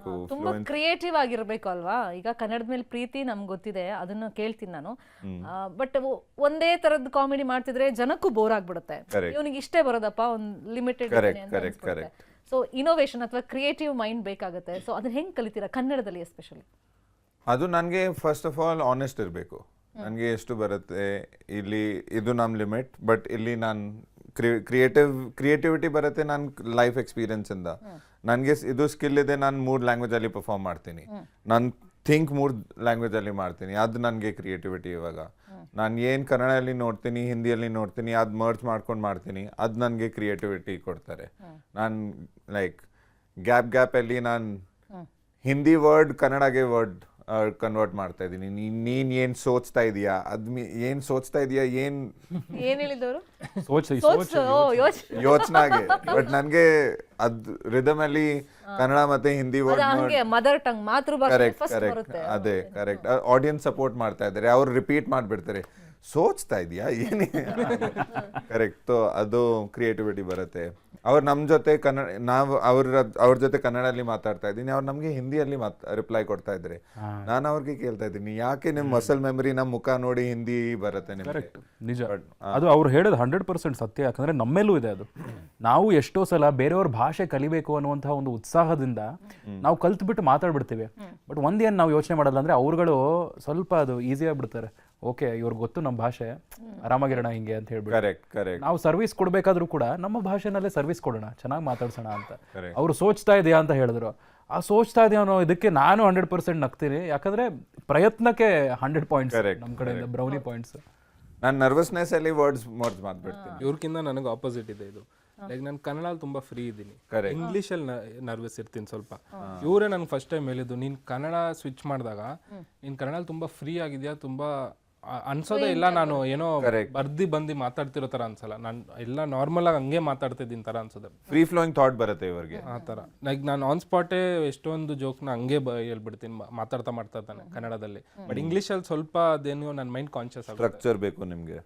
ಇರಬೇಕು, ತುಂಬಾ ಕ್ರಿಯೇಟಿವ್ ಆಗಿರ್ಬೇಕು ಅಲ್ವಾ. ಈಗ ಕನ್ನಡದ ಮೇಲೆ ಪ್ರೀತಿ ನಮ್ಗೆ ಗೊತ್ತಿದೆ, ಅದನ್ನ ಕೇಳ್ತೀನಿ ನಾನು. ಬಟ್ ಒಂದೇ ತರದ್ ಕಾಮಿಡಿ ಮಾಡ್ತಿದ್ರೆ ಜನಕ್ಕೂ ಬೋರ್ ಆಗ್ಬಿಡುತ್ತೆ. ಇವನಿಗೆ ಇಷ್ಟೇ ಬರೋದಪ್ಪ, ಒಂದು ಲಿಮಿಟೆಡ್. ಸೊ ಇನೋವೇಷನ್ ಅಥವಾ ಕ್ರಿಯೇಟಿವ್ ಮೈಂಡ್ ಬೇಕಾಗುತ್ತೆ. ಸೊ ಅದನ್ನ ಹೆಂಗ್ ಕಲಿತೀರಾ ಕನ್ನಡದಲ್ಲಿ ಎಸ್ಪೆಷಲಿ? ಅದು ನನಗೆ ಫಸ್ಟ್ ಆಫ್ ಆಲ್ ಆನೆಸ್ಟ್ ಇರಬೇಕು. ನನಗೆ ಎಷ್ಟು ಬರುತ್ತೆ ಇಲ್ಲಿ, ಇದು ನಮ್ಮ ಲಿಮಿಟ್. ಬಟ್ ಇಲ್ಲಿ ನಾನು ಕ್ರಿಯೇಟಿವಿಟಿ ಬರುತ್ತೆ ನನ್ನ ಲೈಫ್ ಎಕ್ಸ್ಪೀರಿಯನ್ಸಿಂದ. ನನಗೆ ಇದು ಸ್ಕಿಲ್ ಇದೆ, ನಾನು 3 ಲ್ಯಾಂಗ್ವೇಜಲ್ಲಿ ಪರ್ಫಾರ್ಮ್ ಮಾಡ್ತೀನಿ, ನಾನು ಥಿಂಕ್ 3 ಲ್ಯಾಂಗ್ವೇಜಲ್ಲಿ ಮಾಡ್ತೀನಿ. ಅದು ನನಗೆ ಕ್ರಿಯೇಟಿವಿಟಿ. ಇವಾಗ ನಾನು ಏನು ಕನ್ನಡದಲ್ಲಿ ನೋಡ್ತೀನಿ, ಹಿಂದಿಯಲ್ಲಿ ನೋಡ್ತೀನಿ, ಅದು ಮರ್ಜ್ ಮಾಡ್ಕೊಂಡು ಮಾಡ್ತೀನಿ, ಅದು ನನಗೆ ಕ್ರಿಯೇಟಿವಿಟಿ ಕೊಡ್ತಾರೆ. ನಾನು ಲೈಕ್ ಗ್ಯಾಪಲ್ಲಿ ನಾನು ಹಿಂದಿ ವರ್ಡ್ ಕನ್ನಡಗೆ ವರ್ಡ್ ಕನ್ವರ್ಟ್ ಮಾಡ್ತಾ ಇದ್ದೀನಿ. ನೀನ್ ಏನ್ ಸೋಚ್ತಾ ಇದೀಯಾ, ಏನ್ ಸೋಚ್ತಾ ಇದೀಯಾ, ಏನ್ ಹೇಳಿದವರು ಯೋಚನಾಗೆ. ಬಟ್ ನನ್ಗೆ ಅದ್ ರಿದಮ್ ಅಲ್ಲಿ ಕನ್ನಡ ಮತ್ತೆ ಹಿಂದಿ ವರ್ಡ್ ಮದರ್ ಟಂಗ್ ಮಾತೃಭಾಷೆ. ಕರೆಕ್ಟ್ ಅದೇ ಕರೆಕ್ಟ್. ಆಡಿಯನ್ಸ್ ಸಪೋರ್ಟ್ ಮಾಡ್ತಾ ಇದ್ದಾರೆ, ಅವ್ರು ರಿಪೀಟ್ ಮಾಡ್ಬಿಡ್ತಾರೆ, ಸೋಚ್ತಾ ಇದೀಯಾ ಏನೇ. ಕರೆಕ್ಟ್. ಅದು ಕ್ರಿಯೇಟಿವಿಟಿ ಬರುತ್ತೆ. ಅವ್ರು ನಮ್ಮ ಜೊತೆ ಕನ್ನಡ, ನಾವು ಅವ್ರ ಜೊತೆ ಕನ್ನಡಲ್ಲಿ ಮಾತಾಡ್ತಾ ಇದ್ದೀನಿ, ಅವ್ರು ನಮಗೆ ಹಿಂದಿಯಲ್ಲಿ ರಿಪ್ಲೈ ಕೊಡ್ತಾ ಇದ್ದಾರೆ. ನಾನು ಅವ್ರಿಗೆ ಕೇಳ್ತಾ ಇದ್ದೀನಿ, ಯಾಕೆ ನಿಮ್ಮ ಮಸಲ್ ಮೆಮರಿ ನಮ್ಮ ಮುಖ ನೋಡಿ ಹಿಂದಿ ಬರುತ್ತೆ ನಿಮಗೆ? ನಿಜ, ಅದು ಅವ್ರು ಹೇಳೋದು 100% ಸತ್ಯ. ಯಾಕಂದ್ರೆ ನಮ್ಮೆಲ್ಲೂ ಇದೆ ಅದು. ನಾವು ಎಷ್ಟೋ ಸಲ ಬೇರೆಯವ್ರ ಭಾಷೆ ಕಲಿಬೇಕು ಅನ್ನುವಂತಹ ಒಂದು ಉತ್ಸಾಹದಿಂದ ನಾವು ಕಲ್ತ್ಬಿಟ್ಟು ಮಾತಾಡ್ಬಿಡ್ತೀವಿ. ಬಟ್ ಒಂದೇನು ನಾವು ಯೋಚನೆ ಮಾಡೋಲ್ಲ ಅಂದ್ರೆ ಅವ್ರುಗಳು ಸ್ವಲ್ಪ ಅದು ಈಸಿ ಆಗ್ಬಿಡ್ತಾರೆ. ಓಕೆ, ಇವ್ರಿಗೆ ಗೊತ್ತು ನಮ್ಮ ಭಾಷೆ, ಆರಾಮಾಗಿರೋಣ ಹಿಂಗೆ ಅಂತ ಹೇಳ್ಬಿಟ್ಟು ನಾವು ಸರ್ವಿಸ್ ಕೊಡ್ಬೇಕಾದ್ರೂ ಕೂಡ ನಮ್ಮ ಭಾಷೆನಲ್ಲೇ ಸರ್ವಿಸ್ ಕೊಡೋಣ, ಚೆನ್ನಾಗಿ ಮಾತಾಡ್ಸೋಣ ಅಂತ. ಅವ್ರು ಸೋಚ್ತಾ ಇದೆಯಾ ಅಂತ ಹೇಳಿದ್ರು. ಆ ಸೋಚ್ತಾ ಇದೆಯಾ ಅನ್ನೋ ಇದಕ್ಕೆ ನಾನು 100% ನಗ್ತೀನಿ. ಯಾಕಂದ್ರೆ ಪ್ರಯತ್ನಕ್ಕೆ 100 ಪಾಯಿಂಟ್ಸ್ ನಮ್ಮ ಕಡೆಯಿಂದ, ಬ್ರೌನಿ ಪಾಯಿಂಟ್ಸ್. ನಾನು ನರ್ವಸ್ನೆಸ್ ಅಲ್ಲಿ ವರ್ಡ್ಸ್ ಮರ್ಜ್ ಮಾಡ್ಬಿಡ್ತೀನಿ. ಇವ್ರಕ್ಕಿಂತ ನನಗೆ ಆಪೋಸಿಟ್ ಇದೆ ಇದು. ಲೈಕ್ ನಾನು ಕನ್ನಡಲ್ಲಿ ತುಂಬಾ ಫ್ರೀ ಇದ್ದೀನಿ, ಇಂಗ್ಲೀಷಲ್ಲಿ ನರ್ವಸ್ ಇರ್ತೀನಿ ಸ್ವಲ್ಪ. ಇವರೇ ನನ್ಗೆ ಫಸ್ಟ್ ಟೈಮ್ ಹೇಳಿದ್ದು, ನೀನ್ ಕನ್ನಡ ಸ್ವಿಚ್ ಮಾಡಿದಾಗ ನೀನ್ ಕನ್ನಡಲ್ಲಿ ತುಂಬಾ ಫ್ರೀ ಆಗಿದ್ಯಾ, ತುಂಬಾ ಅನ್ಸೋದೇ ಇಲ್ಲ ನಾನು ಏನೋ ಬಂದು ಮಾತಾಡ್ತಿರೋ ತರ ಅನ್ಸಲ್ಲ. ನಾನು ಎಲ್ಲ ನಾರ್ಮಲ್ ಆಗಿ ಹಂಗೆ ಮಾತಾಡ್ತಿದ್ದೀನಿ ತರ ಅನ್ಸೋದು. ಫ್ರೀ ಫ್ಲೋಯಿಂಗ್ ಥಾಟ್ ಬರುತ್ತೆ ಇವ್ರಿಗೆ ಆ ತರ. ಲೈಕ್ ನಾನು ಆನ್ ಸ್ಪಾಟೇ ಎಷ್ಟೊಂದು ಜೋಕ್ನ ಹಂಗೆ ಹೇಳ್ಬಿಡ್ತೀನಿ ಮಾತಾಡ್ತಾ ಇದ್ದಾನೆ ಕನ್ನಡದಲ್ಲಿ. ಬಟ್ ಇಂಗ್ಲೀಷಲ್ಲಿ ಸ್ವಲ್ಪ ಅದೇನು ನನ್ನ ಮೈಂಡ್ ಕಾನ್ಶಿಯಸ್ ಸ್ಟ್ರಕ್ಚರ್ ಬೇಕು ನಿಮಗೆ.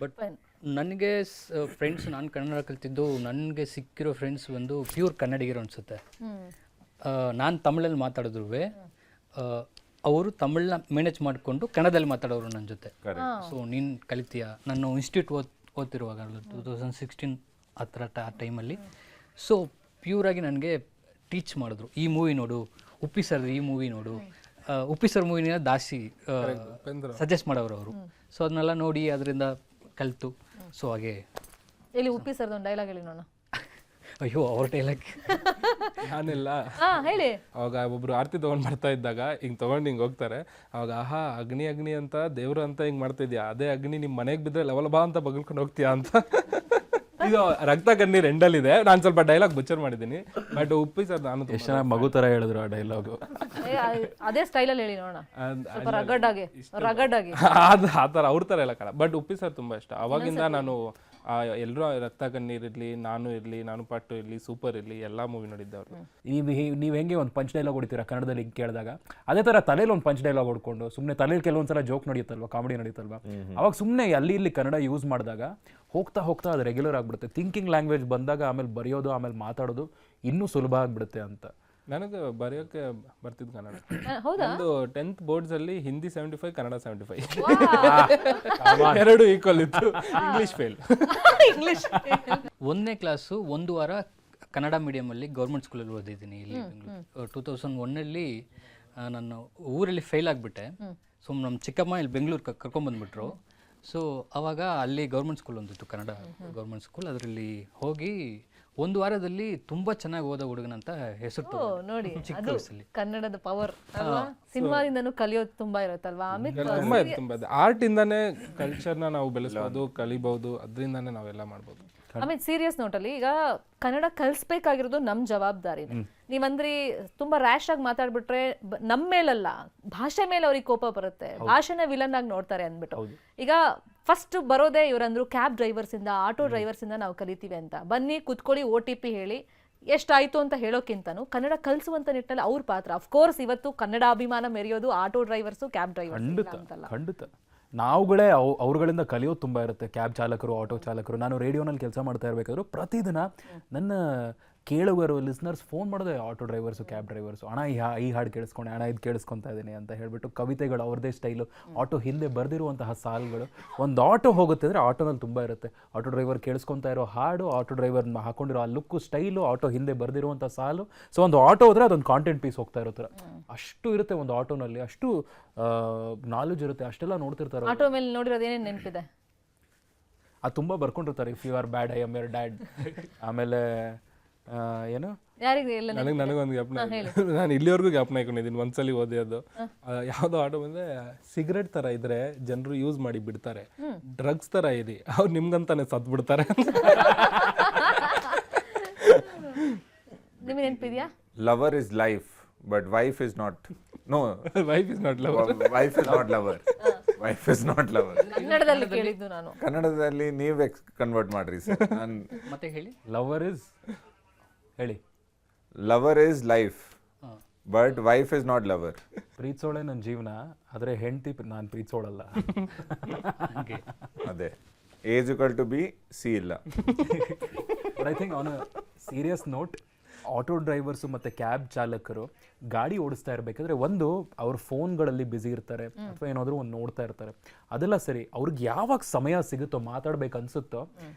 ಬಟ್ ನನಗೆ ಫ್ರೆಂಡ್ಸ್, ನಾನು ಕನ್ನಡ ಕಲ್ತಿದ್ದು, ನನಗೆ ಸಿಕ್ಕಿರೋ ಫ್ರೆಂಡ್ಸ್ ಒಂದು ಪ್ಯೂರ್ ಕನ್ನಡಿಗರು ಅನಿಸುತ್ತೆ. ನಾನು ತಮಿಳಲ್ಲಿ ಮಾತಾಡಿದ್ರು ಅವರು ತಮಿಳನ್ನ ಮ್ಯಾನೇಜ್ ಮಾಡಿಕೊಂಡು ಕನ್ನಡದಲ್ಲಿ ಮಾತಾಡೋರು ನನ್ನ ಜೊತೆ. ಸೊ ನೀನು ಕಲಿತೀಯಾ, ನಾನು ಇನ್ಸ್ಟಿಟ್ಯೂಟ್ ಓದ್ತಿರುವಾಗ 2016 ಆ ಟೈಮಲ್ಲಿ. ಸೊ ಪ್ಯೂರಾಗಿ ನನಗೆ ಟೀಚ್ ಮಾಡಿದ್ರು, ಈ ಮೂವಿ ನೋಡು, ಉಪ್ಪಿ ಸರ್ ಈ ಮೂವಿ ನೋಡು. ಉಪ್ಪಿ ಸರ್ ಮೂವಿನ ದಾಸಿ ಸಜೆಸ್ಟ್ ಮಾಡೋರು ಅವರು. ಸೊ ಅದನ್ನೆಲ್ಲ ನೋಡಿ ಅದರಿಂದ ಕಲಿತು. ಸೊ ಹಾಗೆ ಇಲ್ಲಿ ಉಪ್ಪಿ ಸರ್ದೊಂದು ಡೈಲಾಗ್ ಹೇಳಿ ನೋಡೋಣ. ಅಯ್ಯೋ, ಅವ್ರ ಡೈಲಾಗ್ ನಾನೆಲ್ಲ ಹೇಳಿ. ಅವಾಗ ಒಬ್ರು ಆರತಿ ತಗೊಂಡ್ ಬರ್ತಾ ಇದ್ದಾಗ ಹಿಂಗ್ ತಗೊಂಡು ಹಿಂಗ್ ಹೋಗ್ತಾರೆ. ಅವಾಗ ಆಹಾ ಅಗ್ನಿ ಅಗ್ನಿ ಅಂತ ದೇವ್ರು ಅಂತ ಹಿಂಗ್ ಮಾಡ್ತಿದ್ಯಾ, ಅದೇ ಅಗ್ನಿ ನಿಮ್ ಮನೆಗ್ ಬಿದ್ರೆ ಲೆವಲ್ ಬಾ ಅಂತ ಬಗಲ್ಕೊಂಡು ಹೋಗ್ತೀಯಾ ಅಂತ. ಇದು ರಕ್ತ ಕಣ್ಣೀರ್ ಎಂಡಲ್ಲಿದೆ. ನಾನು ಸ್ವಲ್ಪ ಡೈಲಾಗ್ ಬುಚ್ಚರ್ ಮಾಡಿದ್ದೀನಿ. ಬಟ್ ಉಪ್ಪಿ ಸರ್ ನಾನು ಎಷ್ಟು ಚೆನ್ನಾಗಿ ಮಗು ತರ ಹೇಳಿದ್ರು ಆ ಡೈಲಾಗ್. ಅದೇ ಸ್ಟೈಲಲ್ಲಿ ಹೇಳಿ ನೋಡೋಣ, ರಗಡ್ ಆಗಿ. ಆ ತರ ಅವ್ರ ತರ ಎಲ್ಲ ಕಾಣ. ಬಟ್ ಉಪ್ಪಿ ಸರ್ ತುಂಬಾ ಇಷ್ಟ. ಅವಾಗಿಂದ ನಾನು ಎಲ್ಲರೂ ರಕ್ತ ಕಣ್ಣೀರ್ ಇರ್ಲಿ, ನಾನು ಪಟ್ಟು ಇರ್ಲಿ, ಸೂಪರ್ ಇರ್ಲಿ, ಎಲ್ಲಾ ಮೂವಿ ನೋಡಿದ್ದವ್ರು. ನೀವು ಹೆಂಗೆ ಒಂದು ಪಂಚ್ ಡೈಲಾಗ್ ಹೊಡಿತೀರಾ ಕನ್ನಡದಲ್ಲಿ ಕೇಳಿದಾಗ, ಅದೇ ತರ ತಲೆಯಲ್ಲಿ ಒಂದು ಪಂಚ್ ಡೈಲಾಗ್ ಹೊಡ್ಕೊಂಡು ಸುಮ್ಮನೆ ತಲೆಯಲ್ಲಿ ಕೆಲವೊಂದ್ಸಲ ಜೋಕ್ ನಡೆಯುತ್ತಲ್ವಾ, ಕಾಮಿಡಿ ನಡೆಯುತ್ತಲ್ವಾ, ಅವಾಗ ಸುಮ್ಮನೆ ಅಲ್ಲಿ ಇಲ್ಲಿ ಕನ್ನಡ ಯೂಸ್ ಮಾಡಿದಾಗ ಹೋಗ್ತಾ ಅದು ರೆಗ್ಯುಲರ್ ಆಗ್ಬಿಡುತ್ತೆ. ಥಿಂಕಿಂಗ್ ಲ್ಯಾಂಗ್ವೇಜ್ ಬಂದಾಗ ಆಮೇಲೆ ಬರೆಯೋದು, ಆಮೇಲೆ ಮಾತಾಡೋದು ಇನ್ನೂ ಸುಲಭ ಆಗ್ಬಿಡುತ್ತೆ ಅಂತ. ನನಗೆ ಬರೆಯೋಕೆ ಬರ್ತಿದ್ದು ಕನ್ನಡ. ಒಂದು 10th ಬೋರ್ಡ್ಸ್ ಅಲ್ಲಿ ಹಿಂದಿ 75, ಕನ್ನಡ 75, ಎರಡು ಈಕ್ವಲ್ ಇತ್ತು. English fail. ಒಂದನೇ ಕ್ಲಾಸು 1 ವಾರ ಕನ್ನಡ ಮೀಡಿಯಮಲ್ಲಿ ಗೌರ್ಮೆಂಟ್ ಸ್ಕೂಲಲ್ಲಿ ಓದಿದ್ದೀನಿ ಇಲ್ಲಿ ಬೆಂಗಳೂರು. 2001 ನಾನು ಊರಲ್ಲಿ ಫೇಲ್ ಆಗಿಬಿಟ್ಟೆ. ಸೊ ನಮ್ಮ ಚಿಕ್ಕಮ್ಮ ಇಲ್ಲಿ ಬೆಂಗಳೂರು ಕರ್ಕೊಂಡ್ಬಂದ್ಬಿಟ್ರು. ಸೊ ಅವಾಗ ಅಲ್ಲಿ ಗೌರ್ಮೆಂಟ್ ಸ್ಕೂಲ್ ಒಂದಿತ್ತು, ಕನ್ನಡ ಗೌರ್ಮೆಂಟ್ ಸ್ಕೂಲ್. ಅದರಲ್ಲಿ ಹೋಗಿ 1 ವಾರದಲ್ಲಿ ತುಂಬಾ ಚೆನ್ನಾಗಿ ಓದೋ ಹುಡುಗನಂತ ಹೆಸರು ನೋಡಿ. ಕನ್ನಡದ ಪವರ್ ಅಲ್ವಾ, ಸಿನಿಮಾದಿಂದನೂ ಕಲಿಯೋದು ತುಂಬಾ ಇರುತ್ತಲ್ವಾ. ತುಂಬಾ ಆರ್ಟ್ ಇಂದಾನೆ ಕಲ್ಚರ್ನ ನಾವು ಬೆಳೆಸಬಹುದು, ಕಲಿಬಹುದು, ಅದರಿಂದಾನೆ ನಾವೆಲ್ಲ ಮಾಡ್ಬೋದು. ಆಮೇಲೆ ಸೀರಿಯಸ್ ನೋಟಲ್ಲಿ ಈಗ ಕನ್ನಡ ಕಲಿಸ್ಬೇಕಾಗಿರೋದು ನಮ್ಮ ಜವಾಬ್ದಾರಿನೇ. ನೀವಂದ್ರಿ ತುಂಬಾ ರ್ಯಾಶ್ ಆಗಿ ಮಾತಾಡ್ಬಿಟ್ರೆ ನಮ್ಮ ಮೇಲಲ್ಲ, ಭಾಷೆ ಮೇಲೆ ಅವ್ರಿಗೆ ಕೋಪ ಬರುತ್ತೆ, ಭಾಷೆನ ವಿಲನ್ ಆಗಿ ನೋಡ್ತಾರೆ ಅಂದ್ಬಿಟ್ಟು. ಈಗ ಫಸ್ಟ್ ಬರೋದೇ ಇವರಂದ್ರು ಕ್ಯಾಬ್ ಡ್ರೈವರ್ಸ್ ಇಂದ, ಆಟೋ ಡ್ರೈವರ್ಸ್ ಇಂದ ನಾವು ಕಲಿತೀವಿ ಅಂತ. ಬನ್ನಿ ಕುತ್ಕೊಳ್ಳಿ, OTP ಹೇಳಿ ಎಷ್ಟಾಯ್ತು ಅಂತ ಹೇಳೋಕ್ಕಿಂತನೂ ಕನ್ನಡ ಕಲಿಸುವಂತ ನಿಟ್ಟಲ್ಲಿ ಅವ್ರ ಪಾತ್ರ. ಅಫ್ಕೋರ್ಸ್ ಇವತ್ತು ಕನ್ನಡ ಅಭಿಮಾನ ಮೆರೆಯೋದು ಆಟೋ ಡ್ರೈವರ್ಸು, ಕ್ಯಾಬ್ ಡ್ರೈವರ್ಸ್ ಅಂತಲ್ಲ. ಖಂಡಿತ ನಾವುಗಳೇ ಅವ್ರುಗಳಿಂದ ಕಲಿಯೋದು ತುಂಬ ಇರುತ್ತೆ. ಕ್ಯಾಬ್ ಚಾಲಕರು, ಆಟೋ ಚಾಲಕರು. ನಾನು ರೇಡಿಯೋನಲ್ಲಿ ಕೆಲಸ ಮಾಡ್ತಾ ಇರಬೇಕಾದ್ರೂ ಪ್ರತಿದಿನ ನನ್ನ ಕೇಳುಗರು ಲಿಸ್ನರ್ಸ್ ಫೋನ್ ಮಾಡೋದೆ ಆಟೋ ಡ್ರೈವರ್ಸು ಕ್ಯಾಬ್ ಡ್ರೈವರ್ಸು, ಅಣ್ಣ ಈ ಹಾಡು ಕೇಳಿಸ್ಕೊಂಡೆ, ಅಣ್ಣ ಇದು ಕೇಳಿಸ್ಕೊತಾ ಇದ್ದೀನಿ ಅಂತ ಹೇಳ್ಬಿಟ್ಟು ಕವಿತೆಗಳು ಅವ್ರದ್ದೇ ಸ್ಟೈಲು, ಆಟೋ ಹಿಂದೆ ಬರೆದಿರುವಂತಹ ಸಾಲುಗಳು. ಒಂದು ಆಟೋ ಹೋಗುತ್ತೆ ಅಂದರೆ ಆಟೋನಲ್ಲಿ ತುಂಬ ಇರುತ್ತೆ. ಆಟೋ ಡ್ರೈವರ್ ಕೇಳಿಸ್ಕೊತಾ ಇರೋ ಹಾಡು, ಆಟೋ ಡ್ರೈವರ್ ಹಾಕೊಂಡಿರೋ ಆ ಲುಕ್ಕು, ಸ್ಟೈಲು, ಆಟೋ ಹಿಂದೆ ಬರೆದಿರುವಂಥ ಸಾಲು. ಸೊ ಒಂದು ಆಟೋ ಹೋದರೆ ಅದೊಂದು ಕಾಂಟೆಂಟ್ ಪೀಸ್ ಹೋಗ್ತಾ ಇರೋ ಥರ ಅಷ್ಟು ಇರುತ್ತೆ ಒಂದು ಆಟೋನಲ್ಲಿ, ಅಷ್ಟು ನಾಲೆಜ್ ಇರುತ್ತೆ, ಅಷ್ಟೆಲ್ಲ ನೋಡ್ತಿರ್ತಾರೆ. ಆಟೋ ಮೇಲೆ ನೋಡಿರೋದು ಏನೇನು ನೆನಪಿದೆ? ಅದು ತುಂಬ ಬರ್ಕೊಂಡಿರ್ತಾರೆ. If you are bad I am your dad. ಆಮೇಲೆ ಏನು ಯಾರಿಗೆ ಎಲ್ಲ ನನಗೊಂದು ಜ್ಞಾಪನ, ನಾನು ಇಲ್ಲಿವರೆಗೂ ಜ್ಞಾಪನ ಇಟ್ಕೊಂಡಿದ್ದೀನಿ. ಒಂದ್ಸಲಿ ಓದಿ ಅದು ಯಾವುದೋ ಆಟೋ ಬಂದರೆ ಸಿಗರೆಟ್ ಥರ ಇದ್ರೆ ಜನರು ಯೂಸ್ ಮಾಡಿ ಬಿಡ್ತಾರೆ, ಡ್ರಗ್ಸ್ ಥರ ಇರಿ ಅವ್ರು ನಿಮ್ಗಂತಾನೆ ಸತ್ ಬಿಡ್ತಾರೆ. ನಿಮಗೆ ನೆನಪಿದ್ಯಾ? Lover is life but wife is not. No, wife is not lover. Wife is not lover. Wife is not lover. ಕನ್ನಡದಲ್ಲಿ ಕೇಳಿದ್ದು ನಾನು. ಕನ್ನಡದಲ್ಲಿ ನೀವೇ ಕನ್ವರ್ಟ್ ಮಾಡ್ರಿ ಸರ್. ನಾನು ಮತ್ತೆ ಹೇಳಿ. ಲವರ್ ಇಸ್ ಹೇಳಿ. Lover is life but wife is not lover. ಪ್ರೀತಿಸೋಳೆ ನನ್ನ ಜೀವನ, ಆದರೆ ಹೆಂಡತಿ ನಾನು ಪ್ರೀತಿಸೋಳಲ್ಲ. ಅದೇ age equal to B C ಇಲ್ಲ. But I think on a serious note, auto drivers ಮತ್ತು ಕ್ಯಾಬ್ ಚಾಲಕರು ಗಾಡಿ ಓಡಿಸ್ತಾ ಇರಬೇಕಾದ್ರೆ ಒಂದು ಅವ್ರ ಫೋನ್ಗಳಲ್ಲಿ ಬ್ಯುಸಿ ಇರ್ತಾರೆ ಅಥವಾ ಏನಾದರೂ ಒಂದು ನೋಡ್ತಾ ಇರ್ತಾರೆ, ಅದೆಲ್ಲ ಸರಿ. ಅವ್ರಿಗೆ ಯಾವಾಗ ಸಮಯ ಸಿಗುತ್ತೋ ಮಾತಾಡ್ಬೇಕು ಅನ್ಸುತ್ತೋ,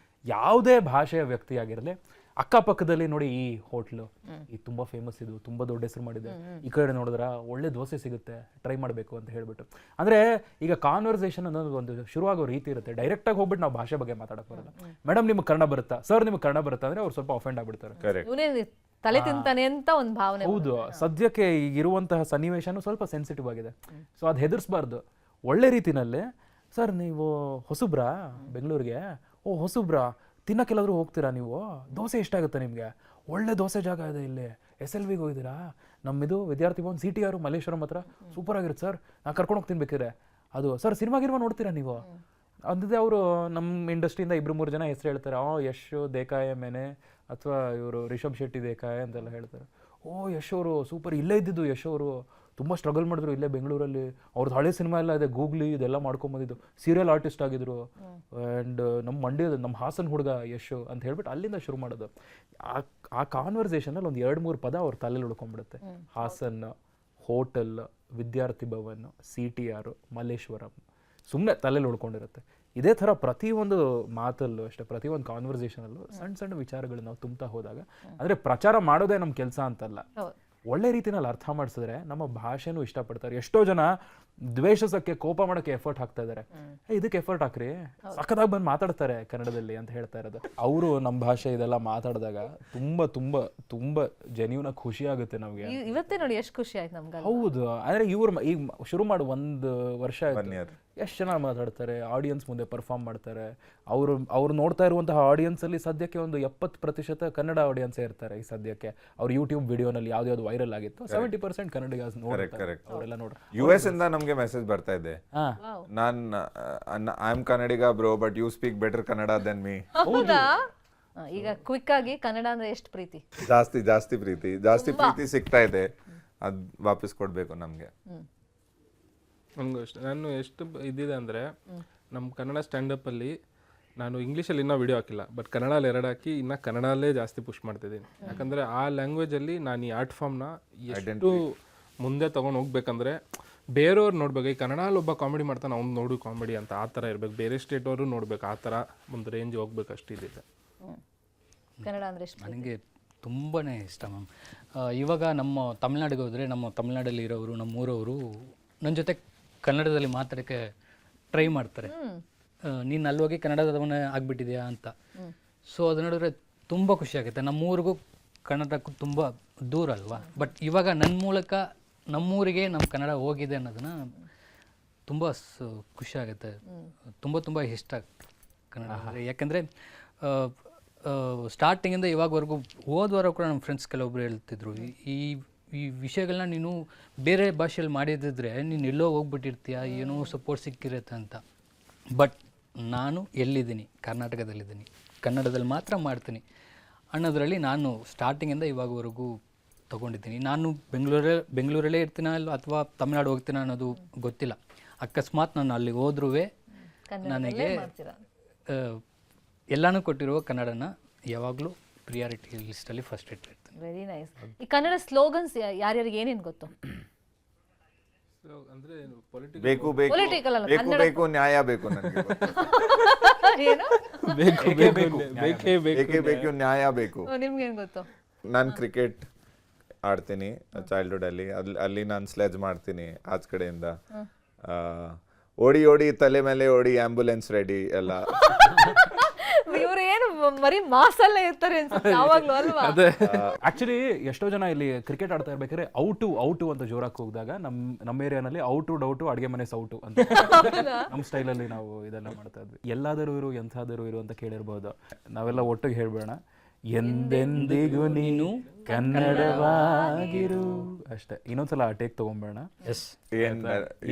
ಯಾವುದೇ ಭಾಷೆಯ ವ್ಯಕ್ತಿ ಆಗಿರಲಿ, ಅಕ್ಕಪಕ್ಕದಲ್ಲಿ ನೋಡಿ ಈ ಹೋಟ್ಲು ಇದು ತುಂಬ ಫೇಮಸ್, ಇದು ತುಂಬ ದೊಡ್ಡ ಹೆಸರು ಮಾಡಿದೆ, ಈ ಕಡೆ ನೋಡಿದ್ರೆ ಒಳ್ಳೆ ದೋಸೆ ಸಿಗುತ್ತೆ, ಟ್ರೈ ಮಾಡಬೇಕು ಅಂತ ಹೇಳ್ಬಿಟ್ಟು. ಅಂದರೆ ಈಗ ಕಾನ್ವರ್ಸೇಷನ್ ಅನ್ನೋದು ಒಂದು ಶುರುವಾಗೋ ರೀತಿ ಇರುತ್ತೆ. ಡೈರೆಕ್ಟಾಗಿ ಹೋಗ್ಬಿಟ್ಟು ನಾವು ಭಾಷೆ ಬಗ್ಗೆ ಮಾತಾಡಕ್ಕೆ ಬರಲ್ಲ. ಮೇಡಮ್ ನಿಮ್ಗೆ ಕನ್ನಡ ಬರುತ್ತಾ, ಸರ್ ನಿಮ್ಗೆ ಕನ್ನಡ ಬರುತ್ತಾ ಅಂದರೆ ಅವ್ರು ಸ್ವಲ್ಪ ಅಫೆಂಡ್ ಆಗ್ಬಿಡ್ತಾರೆ. ಕರೆಕ್ಟ್. ಇವನೇ ತಲೆ ತಿಂತಾನೆ ಅಂತ ಒಂದು ಭಾವನೆ. ಹೌದು, ಸದ್ಯಕ್ಕೆ ಈಗಿರುವಂತಹ ಸನ್ನಿವೇಶನೂ ಸ್ವಲ್ಪ ಸೆನ್ಸಿಟಿವ್ ಆಗಿದೆ. ಸೊ ಅದು ಹೆದರ್ಸ್ಬಾರ್ದು. ಒಳ್ಳೆ ರೀತಿನಲ್ಲಿ, ಸರ್ ನೀವು ಹೊಸಬ್ರಾ ಬೆಂಗಳೂರಿಗೆ? ಓ ಹೊಸಬ್ರಾ, ತಿನ್ನಕ್ಕೆಲ್ಲಾದರೂ ಹೋಗ್ತೀರಾ ನೀವು? ದೋಸೆ ಎಷ್ಟಾಗುತ್ತೆ ನಿಮಗೆ? ಒಳ್ಳೆ ದೋಸೆ ಜಾಗ ಇದೆ ಇಲ್ಲಿ, SLVಗೆ ಹೋಗಿದ್ದೀರಾ? ನಮ್ಮಿದು ವಿದ್ಯಾರ್ಥಿ ಭವನ್ CTR ಮಲ್ಲೇಶ್ವರಂ ಹತ್ರ ಸೂಪರ್ ಆಗಿರುತ್ತೆ ಸರ್, ನಾನು ಕರ್ಕೊಂಡು ಹೋಗ್ತೀನಿ ಬೇಕಿದ್ರೆ. ಅದು ಸರ್ ಸಿನಿಮಾಗಿರುವ ನೋಡ್ತೀರಾ ನೀವು? ಅಂದಿದೆ ಅವರು ನಮ್ಮ ಇಂಡಸ್ಟ್ರಿಯಿಂದ 2-3 ಜನ ಹೆಸರು ಹೇಳ್ತಾರೆ. ಯಶ್ ದೇಕಾಯ ಮೇನೆ ಅಥವಾ ಇವರು ರಿಷಬ್ ಶೆಟ್ಟಿ ದೇಕಾಯ ಅಂತೆಲ್ಲ ಹೇಳ್ತಾರೆ. ಓ ಯಶ್ ಅವರು ಸೂಪರ್, ಇಲ್ಲೇ ಇದ್ದಿದ್ದು ಯಶ್ ಅವರು, ತುಂಬ ಸ್ಟ್ರಗಲ್ ಮಾಡಿದ್ರು ಇಲ್ಲೇ ಬೆಂಗಳೂರಲ್ಲಿ, ಅವ್ರದ್ದು ಹಳೆ ಸಿನಿಮಾ ಎಲ್ಲ ಇದೆ, ಗೂಗ್ಲಿ ಇದೆಲ್ಲ ಮಾಡ್ಕೊಂಬಂದಿದ್ದು, ಸೀರಿಯಲ್ ಆರ್ಟಿಸ್ಟ್ ಆಗಿದ್ರು, ಆ್ಯಂಡ್ ನಮ್ಮ ಮಂಡ್ಯದ ನಮ್ಮ ಹಾಸನ್ ಹುಡುಗ ಯಶ್ ಅಂತ ಹೇಳ್ಬಿಟ್ಟು ಅಲ್ಲಿಂದ ಶುರು ಮಾಡೋದು. ಆ ಕಾನ್ವರ್ಸೇಷನಲ್ಲಿ ಒಂದು 2-3 ಪದ ಅವ್ರ ತಲೆಯಲ್ಲಿ ಉಳ್ಕೊಂಡ್ಬಿಡುತ್ತೆ. ಹಾಸನ್, ಹೋಟೆಲ್, ವಿದ್ಯಾರ್ಥಿ ಭವನ್, CTR, ಮಲ್ಲೇಶ್ವರಂ, ಸುಮ್ಮನೆ ತಲೆಯಲ್ಲಿ ಉಳ್ಕೊಂಡಿರುತ್ತೆ. ಇದೇ ಥರ ಪ್ರತಿಯೊಂದು ಮಾತಲ್ಲೂ ಅಷ್ಟೇ, ಪ್ರತಿಯೊಂದು ಕಾನ್ವರ್ಸೇಷನಲ್ಲೂ ಸಣ್ಣ ಸಣ್ಣ ವಿಚಾರಗಳು ನಾವು ತುಂಬ್ತಾ ಹೋದಾಗ, ಅಂದರೆ ಪ್ರಚಾರ ಮಾಡೋದೇ ನಮ್ಮ ಕೆಲಸ ಅಂತಲ್ಲ, ಒಳ್ಳೆ ರೀತಿನಲ್ಲಿ ಅರ್ಥ ಮಾಡಿಸಿದ್ರೆ ನಮ್ಮ ಭಾಷೆನೂ ಇಷ್ಟಪಡ್ತಾರೆ. ಎಷ್ಟೋ ಜನ ದ್ವೇಷಸಕ್ಕೆ, ಕೋಪ ಮಾಡೋಕ್ಕೆ ಎಫರ್ಟ್ ಹಾಕ್ತಾ ಇದ್ದಾರೆ. ಇದಕ್ಕೆ ಎಫರ್ಟ್ ಹಾಕ್ರಿ, ಸಖತ್ತಾಗಿ ಬಂದು ಮಾತಾಡ್ತಾರೆ ಕನ್ನಡದಲ್ಲಿ ಅಂತ ಹೇಳ್ತಾ ಇರೋದು. ಅವರು ನಮ್ಮ ಭಾಷೆ ಇದೆಲ್ಲ ಮಾತಾಡಿದಾಗ ತುಂಬ ತುಂಬ ತುಂಬ ಜೆನ್ಯೂನ್ ಖುಷಿ ಆಗುತ್ತೆ ನಮಗೆ. ಇವತ್ತೇ ನೋಡಿ ಎಷ್ಟು ಖುಷಿ ಆಯ್ತು ನಮ್ಗೆ. ಹೌದು, ಅಂದರೆ ಇವ್ರು ಈಗ ಶುರು ಮಾಡಿ 1 ವರ್ಷ ಆಯ್ತು, ಎಷ್ಟು ಚೆನ್ನಾಗಿ ಮಾತಾಡ್ತಾರೆ, ಆಡಿಯನ್ಸ್ ಮುಂದೆ ಪರ್ಫಾರ್ಮ್ ಮಾಡ್ತಾರೆ. ಅವ್ರು ನೋಡ್ತಾ ಇರುವಂತಹ ಆಡಿಯನ್ಸಲ್ಲಿ ಸದ್ಯಕ್ಕೆ ಒಂದು 70% ಕನ್ನಡ ಆಡಿಯನ್ಸೇ ಇರ್ತಾರೆ ಈ ಸದ್ಯಕ್ಕೆ. ಅವ್ರು ಯೂಟ್ಯೂಬ್ ವಿಡಿಯೋನಲ್ಲಿ ಯಾವ್ದು ವೈರಲ್ ಆಗಿತ್ತು 70% ಕನ್ನಡಿಗರ್ಸ್ ನೋಡ್ತಾರೆ. ಅವರೆಲ್ಲ ನೋಡ್ರಿ. US ಇಂದ ನಮಗೆ ಮೆಸೇಜ್ ಬರ್ತಾ ಇದೆ, I am Kannadiga bro but you speak better Kannada then me. ಹೌದಾ? ಈಗ ಕ್ವಿಕ್ ಆಗಿ ಕನ್ನಡ ಅಂದ್ರೆ ಎಷ್ಟು ಪ್ರೀತಿ, ಜಾಸ್ತಿ ಪ್ರೀತಿ ಸಿಗ್ತಾ ಇದೆ, ಅದ್ ವಾಪಸ್ ಕೊಡ್ಬೇಕು ನಮ್ಗೆ. ನನಗೂ ಅಷ್ಟೇ. ನಾನು ಎಷ್ಟು ಇದ್ದಿದೆ ಅಂದರೆ, ನಮ್ಮ ಕನ್ನಡ ಸ್ಟ್ಯಾಂಡಪ್ಪಲ್ಲಿ ನಾನು ಇಂಗ್ಲೀಷಲ್ಲಿ ಇನ್ನೂ ವಿಡಿಯೋ ಹಾಕಿಲ್ಲ, ಬಟ್ ಕನ್ನಡಲ್ಲಿ 2 ಹಾಕಿ ಇನ್ನೂ ಕನ್ನಡಲ್ಲೇ ಜಾಸ್ತಿ ಪುಷ್ ಮಾಡ್ತಿದ್ದೀನಿ. ಯಾಕಂದರೆ ಆ ಲ್ಯಾಂಗ್ವೇಜಲ್ಲಿ ನಾನು ಈ ಆರ್ಟ್ ಫಾರ್ಮ್ನ ಎಷ್ಟು ಮುಂದೆ ತೊಗೊಂಡು ಹೋಗ್ಬೇಕಂದ್ರೆ, ಬೇರೆಯವ್ರು ನೋಡ್ಬೇಕು. ಈ ಕನ್ನಡಲ್ಲಿ ಒಬ್ಬ ಕಾಮಿಡಿ ಮಾಡ್ತಾನೆ, ಅವ್ನು ನೋಡು ಕಾಮಿಡಿ ಅಂತ, ಆ ಥರ ಇರಬೇಕು. ಬೇರೆ ಸ್ಟೇಟವರು ನೋಡ್ಬೇಕು, ಆ ಥರ ಒಂದು ರೇಂಜ್ ಹೋಗ್ಬೇಕು, ಅಷ್ಟಿದೆ. ಕನ್ನಡ ಅಂದ್ರೆ ಎಷ್ಟು? ನನಗೆ ತುಂಬಾ ಇಷ್ಟ ಮ್ಯಾಮ್. ಇವಾಗ ನಮ್ಮ ತಮಿಳ್ನಾಡಿಗೆ ಹೋದರೆ, ನಮ್ಮ ತಮಿಳ್ನಾಡಲ್ಲಿ ಇರೋರು, ನಮ್ಮೂರವರು ನನ್ನ ಜೊತೆ ಕನ್ನಡದಲ್ಲಿ ಮಾತಾಡೋಕ್ಕೆ ಟ್ರೈ ಮಾಡ್ತಾರೆ. ನೀನು ಅಲ್ಲಿ ಹೋಗಿ ಕನ್ನಡದವನೇ ಆಗಿಬಿಟ್ಟಿದೆಯಾ ಅಂತ. ಸೊ ಅದು ನೋಡಿದ್ರೆ ತುಂಬ ಖುಷಿ ಆಗುತ್ತೆ. ನಮ್ಮೂರಿಗೂ ಕನ್ನಡಕ್ಕೂ ತುಂಬ ದೂರ ಅಲ್ವಾ, ಬಟ್ ಇವಾಗ ನನ್ನ ಮೂಲಕ ನಮ್ಮೂರಿಗೆ ನಮ್ಮ ಕನ್ನಡ ಹೋಗಿದೆ ಅನ್ನೋದನ್ನು ತುಂಬ ಖುಷಿ ಆಗುತ್ತೆ. ತುಂಬ ಇಷ್ಟ ಕನ್ನಡ. ಯಾಕೆಂದರೆ ಸ್ಟಾರ್ಟಿಂಗಿಂದ ಇವಾಗವರೆಗೂ ಹೋದ್ವಾರ ಕೂಡ ನಮ್ಮ ಫ್ರೆಂಡ್ಸ್ ಕೆಲವೊಬ್ರು ಹೇಳ್ತಿದ್ರು, ಈ ವಿಷಯಗಳನ್ನ ನೀನು ಬೇರೆ ಭಾಷೆಯಲ್ಲಿ ಮಾಡಿದಿದ್ರೆ ನೀನು ಎಲ್ಲೋ ಹೋಗ್ಬಿಟ್ಟಿರ್ತೀಯ, ಏನೋ ಸಪೋರ್ಟ್ ಸಿಕ್ಕಿರುತ್ತೆ ಅಂತ. ಬಟ್ ನಾನು ಎಲ್ಲಿದ್ದೀನಿ, ಕರ್ನಾಟಕದಲ್ಲಿದ್ದೀನಿ, ಕನ್ನಡದಲ್ಲಿ ಮಾತ್ರ ಮಾಡ್ತೀನಿ ಅನ್ನೋದ್ರಲ್ಲಿ ನಾನು ಸ್ಟಾರ್ಟಿಂಗಿಂದ ಇವಾಗವರೆಗೂ ತೊಗೊಂಡಿದ್ದೀನಿ. ನಾನು ಬೆಂಗಳೂರಲ್ಲೇ ಇರ್ತೀನ ಅಲ್ಲ ಅಥವಾ ತಮಿಳ್ನಾಡು ಹೋಗ್ತೀನ ಅನ್ನೋದು ಗೊತ್ತಿಲ್ಲ. ಅಕಸ್ಮಾತ್ ನಾನು ಅಲ್ಲಿಗೆ ಹೋದ್ರೂ ನನಗೆ ಎಲ್ಲನೂ ಕೊಟ್ಟಿರುವ ಕನ್ನಡನ ಯಾವಾಗಲೂ ಪ್ರಿಯಾರಿಟಿ ಲಿಸ್ಟಲ್ಲಿ ಫಸ್ಟ್ ಇಟ್ಟಿರ್ತೀನಿ. Very nice. ಈ ಕನ್ನಡ ಸ್ಲೋಗನ್ಸ್ ಯಾರ್ಯಾರಿಗೆ ಏನೇನು ಗೊತ್ತು? ಅಂದ್ರೆ ಪೊಲಿಟಿಕಲ್ ಬೇಕು ಬೇಕು Political ಅಲ್ಲ, ಬೇಕು ಬೇಕು ನ್ಯಾಯ ಬೇಕು ನನಗೆ ಏನು ಬೇಕೇ ಬೇಕೇ ಬೇಕು ನ್ಯಾಯ ಬೇಕು. ನಿಮ್ಗೇನು ಗೊತ್ತು? ನಾನು ಕ್ರಿಕೆಟ್ ಆಡ್ತೀನಿ ಚೈಲ್ಡ್ಹುಡ್ ಅಲ್ಲಿ ನಾನು ಸ್ಲೆಜ್ ಮಾಡ್ತೀನಿ ಆಚ ಕಡೆಯಿಂದ. ಓಡಿ ಓಡಿ ತಲೆ ಮೇಲೆ ಓಡಿ ಆಂಬುಲೆನ್ಸ್ ರೆಡಿ ಎಲ್ಲ. ಇವ್ರು ಏನು ಬರೀ ಮಾಸಲ್ಲೇ ಇರ್ತಾರೆ ಅನ್ಸುತ್ತೆ ಯಾವಾಗ್ಲೂ ಅಲ್ವಾ? ಆಕ್ಚುಲಿ ಎಷ್ಟೋ ಜನ ಇಲ್ಲಿ ಕ್ರಿಕೆಟ್ ಆಡ್ತಾ ಇರ್ಬೇಕಾದ್ರೆ ಔಟು ಅಂತ ಜೋರಾಗಿ ಹೋಗಿದಾಗ ನಮ್ಮ ಏರಿಯಾನಲ್ಲಿ ಔಟು ಡೌಟು ಅಡುಗೆ ಮನೆ ಸೌಟು ಅಂತ ನಮ್ಮ ಸ್ಟೈಲಲ್ಲಿ ನಾವು ಇದೆಲ್ಲ ಮಾಡ್ತಾ ಇದ್ವಿ. ಎಲ್ಲಾದರೂ ಇರು ಎಂಥಾದರೂ ಇರು ಅಂತ ಕೇಳಿರ್ಬೋದು. ನಾವೆಲ್ಲ ಒಟ್ಟಿಗೆ ಹೇಳ್ಬೇಡ, ಎಂದೆಂದಿಗೂ ನೀನು ಕನ್ನಡವಾಗಿರು ಅಷ್ಟೇ. ಇನ್ನೊಂದ್ಸಲ ಟೇಕ್ ತಗೊಂಬೇಡ. ಎಸ್,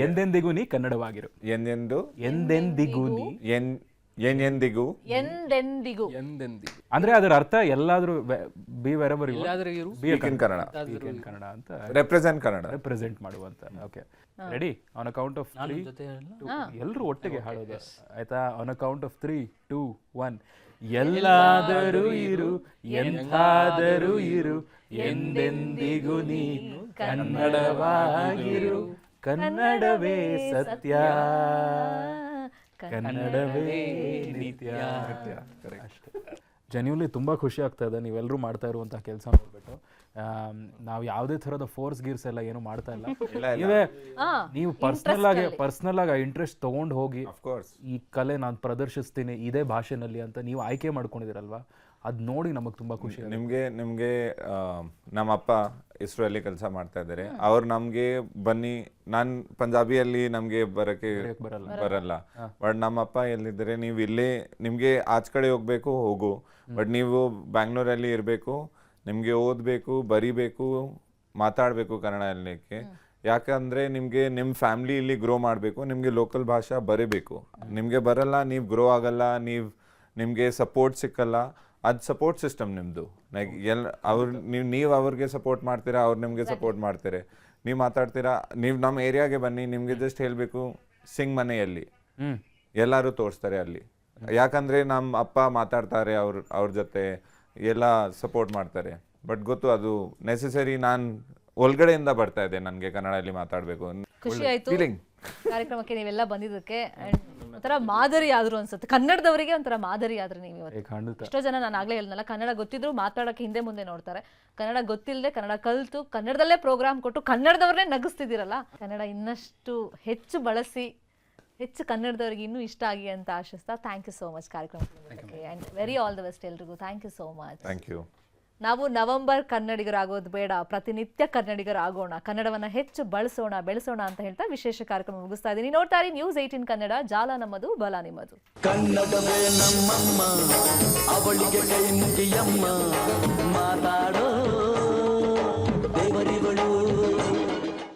ಎಂದೆಂದಿಗೂ ನೀ ಕನ್ನಡವಾಗಿರು. ಎಂದೆಂದಿಗೂ ನೀ ಎಂದೆಂದಿಗೂ ಅಂದ್ರೆ ಅದರ ಅರ್ಥ ಎಲ್ಲಾದ್ರೂ ಬಿ ವೆರೆವರ್ ಎಲ್ಲಾದ್ರೂ ಇರು, ಕನ್ನಡ ಕನ್ನಡ ಅಂತ ರೆಪ್ರೆಸೆಂಟ್ ಮಾಡುವಂತ. Okay ready? On a count of 3 ಜೊತೆ ಎಲ್ಲರೂ ಒಟ್ಟಿಗೆ ಹಾಡೋದು ಆಯ್ತಾ? On a count of 3, 2, 1. ಎಲ್ಲಾದರೂ ಇರು ಎಂಥಾದರೂ ಇರು ಎಂದೆಂದಿಗೂ ನೀನು ಕನ್ನಡವಾಗಿರು. ಕನ್ನಡವೇ ಸತ್ಯ, ಕನ್ನಡವೇ ನಿತ್ಯ. ಅಷ್ಟೇ. ಜೆನ್ಯೂನ್ಲಿ ತುಂಬ ಖುಷಿ ಆಗ್ತಾ ಇದೆ ನೀವೆಲ್ಲರೂ ಮಾಡ್ತಾ ಇರುವಂಥ ಕೆಲಸ ನೋಡ್ಬಿಟ್ಟು. ನಾವು ಯಾವುದೇ ಥರದ ಫೋರ್ಸ್ ಗೀರ್ಸ್ ಎಲ್ಲ ಏನು ಮಾಡ್ತಾ ಇಲ್ಲ. ನೀವು ಪರ್ಸ್ನಲ್ ಆಗಿ ಇಂಟ್ರೆಸ್ಟ್ ತೊಗೊಂಡು ಹೋಗಿ ಈ ಕಲೆ ನಾನು ಪ್ರದರ್ಶಿಸ್ತೀನಿ ಇದೇ ಭಾಷೆನಲ್ಲಿ ಅಂತ ನೀವು ಆಯ್ಕೆ ಮಾಡ್ಕೊಂಡಿದ್ದೀರಲ್ವಾ, ಅದು ನೋಡಿ ನಮಗೆ ತುಂಬ ಖುಷಿ. ನಿಮಗೆ ನಮ್ಮ ಅಪ್ಪ ಇಸ್ರೋಲ್ಲಿ ಕೆಲಸ ಮಾಡ್ತಾ ಇದ್ದಾರೆ. ಅವ್ರು ನಮಗೆ ಬನ್ನಿ, ನಾನು ಪಂಜಾಬಿಯಲ್ಲಿ ನಮಗೆ ಬರೋಕ್ಕೆ ಬರಲ್ಲ, ಬಟ್ ನಮ್ಮಪ್ಪ ಎಲ್ಲಿದ್ದಾರೆ, ನೀವು ಇಲ್ಲೇ ನಿಮಗೆ ಆಚೆ ಕಡೆ ಹೋಗ್ಬೇಕು ಹೋಗು, ಬಟ್ ನೀವು ಬ್ಯಾಂಗ್ಳೂರಲ್ಲಿ ಇರಬೇಕು, ನಿಮಗೆ ಓದಬೇಕು, ಬರಿಬೇಕು, ಮಾತಾಡಬೇಕು ಕನ್ನಡಕ್ಕೆ. ಯಾಕಂದರೆ ನಿಮಗೆ ನಿಮ್ಮ ಫ್ಯಾಮ್ಲಿ ಇಲ್ಲಿ ಗ್ರೋ ಮಾಡಬೇಕು, ನಿಮಗೆ ಲೋಕಲ್ ಭಾಷೆ ಬರೀಬೇಕು. ನಿಮಗೆ ಬರಲ್ಲ, ನೀವು ಗ್ರೋ ಆಗಲ್ಲ, ನಿಮಗೆ ಸಪೋರ್ಟ್ ಸಿಕ್ಕಲ್ಲ. ಅದು ಸಪೋರ್ಟ್ ಸಿಸ್ಟಮ್ ನಿಮ್ಮದು. ಲೈಕ್ ನೀವು ಅವ್ರಿಗೆ ಸಪೋರ್ಟ್ ಮಾಡ್ತೀರಾ, ಅವ್ರು ನಿಮಗೆ ಸಪೋರ್ಟ್ ಮಾಡ್ತಾರೆ. ನೀವು ಮಾತಾಡ್ತೀರಾ, ನೀವು ನಮ್ಮ ಏರಿಯಾಗೆ ಬನ್ನಿ, ನಿಮಗೆ ಜಸ್ಟ್ ಹೇಳಬೇಕು ಸಿಂಗ್ ಮನೆಯಲ್ಲಿ ಎಲ್ಲರೂ ತೋರಿಸ್ತಾರೆ ಅಲ್ಲಿ. ಯಾಕಂದರೆ ನಮ್ಮ ಅಪ್ಪ ಮಾತಾಡ್ತಾರೆ ಅವ್ರ ಜೊತೆ ಎಲ್ಲ ಸಪೋರ್ಟ್ ಮಾಡ್ತಾರೆ. ಬಟ್ ಗೊತ್ತು ಅದು ನೆಸೆಸರಿ, ನಾನು ಒಳಗಡೆಯಿಂದ ಬರ್ತಾ ಇದೆ ನನಗೆ ಕನ್ನಡದಲ್ಲಿ ಮಾತಾಡಬೇಕು. ಖುಷಿ ಆಯ್ತು ಕಾರ್ಯಕ್ರಮಕ್ಕೆ ನೀವೆಲ್ಲ ಬಂದಿದ್ದಕ್ಕೆ. ಒಂಥರ ಮಾದರಿ ಆದ್ರು ಅನ್ಸುತ್ತೆ ಕನ್ನಡದವರಿಗೆ, ಒಂಥರ ಮಾದರಿ ಆದ್ರೆ ನೀವು ಇವತ್ತು. ಎಷ್ಟೋ ಜನ ನಾನು ಆಗ್ಲೇ ಹೇಳಿದ್ನಲ್ಲ, ಕನ್ನಡ ಗೊತ್ತಿದ್ರು ಮಾತಾಡೋಕೆ ಹಿಂದೆ ಮುಂದೆ ನೋಡ್ತಾರೆ. ಕನ್ನಡ ಗೊತ್ತಿಲ್ಲದೆ ಕನ್ನಡ ಕಲಿತು ಕನ್ನಡದಲ್ಲೇ ಪ್ರೋಗ್ರಾಮ್ ಕೊಟ್ಟು ಕನ್ನಡದವ್ರನ್ನೇ ನಗಿಸ್ತಿದ್ದೀರಲ್ಲ. ಕನ್ನಡ ಇನ್ನಷ್ಟು ಹೆಚ್ಚು ಬಳಸಿ ಹೆಚ್ಚು ಕನ್ನಡದವ್ರಿಗೆ ಇನ್ನೂ ಇಷ್ಟ ಆಗಿ ಅಂತ ಆಶಿಸ್ತಾ ಥ್ಯಾಂಕ್ ಯು ಸೋ ಮಚ್ ಕಾರ್ಯಕ್ರಮಕ್ಕೆ. And very all the best ಎಲ್ರಿಗೂ. Thank you so much. Thank you. ನಾವು ನವೆಂಬರ್ ಕನ್ನಡಿಗರಾಗೋದು ಬೇಡ, ಪ್ರತಿನಿತ್ಯ ಕನ್ನಡಿಗರಾಗೋಣ, ಕನ್ನಡವನ್ನು ಹೆಚ್ಚು ಬಳಸೋಣ, ಬೆಳೆಸೋಣ ಅಂತ ಹೇಳ್ತಾ ವಿಶೇಷ ಕಾರ್ಯಕ್ರಮ ಮುಗಿಸ್ತಾ ಇದ್ದೀನಿ. ನೋಡ್ತಾ ಇರಿ News 18 ಕನ್ನಡ. ಜಾಲ ನಮ್ಮದು, ಬಲ ನಿಮ್ಮದು. ಕನ್ನಡವೇ ನಮ್ಮಮ್ಮ, ಅವಳಿಗೆ ಕೈ ಮುಗಿಯಮ್ಮ.